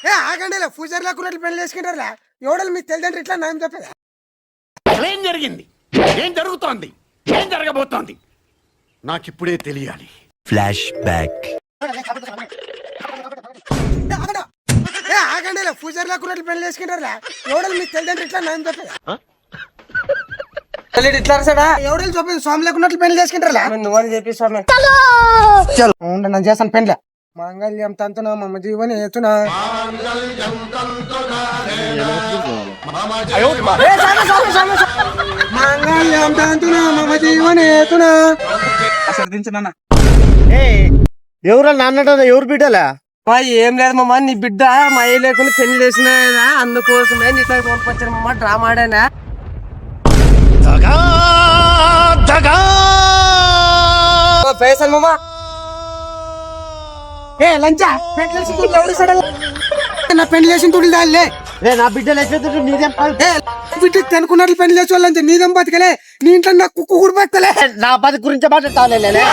ఆగండి ఫ్యూచర్ లేకున్నట్లు పెళ్లి చేసుకుంటారా ఎవడలు మీకు తెలియదంటే ఇట్లా నయం చెప్పేది. ఏం జరిగింది, ఏం జరుగుతోంది, ఏం జరగబోతోంది నాకిప్పుడే తెలియాలి. Flash back. ఆగండి ఫ్యూచర్ లేకున్నట్లు పెళ్లి చేసుకుంటారా ఎవడలు మీకు తెలియదంటే ఇట్లా నయం చెప్పేది. ఇట్లా సడా ఎవడలు చెప్పేది స్వామి లేకున్నట్లు పెళ్లి చేసుకుంటారా. నువ్వని చెప్పి స్వామి నేను చేస్తాను పెళ్లి. మాంగళ్యం తంతున మమ జీవని ఏతున. మాంగళ్యం తంతున మమ జీవని ఏతున. ఎవరు నాన్నట ఎవరు బిడ్డలా ఏం లేదు మమ్మ, నీ బిడ్డ మా అయ్య లేకుండా పెళ్లి చేసిన అందుకోసమే నీతో పంపించాను మమ్మ. డ్రామా ఆడానా పైసలు మమ్మ. లంచా నా పెళ్లి చేసిన తుడి దానిలే నా బిడ్డలు ఎట్లా నీదేం బిడ్డ అనుకున్నట్లు పెళ్లి చేసే వాళ్ళంటే నీదేం బతకలే. నీ ఇంట్లో నా కుక్క కూడా బతకలే. నా పది గురించి మాట్లాడతావులే.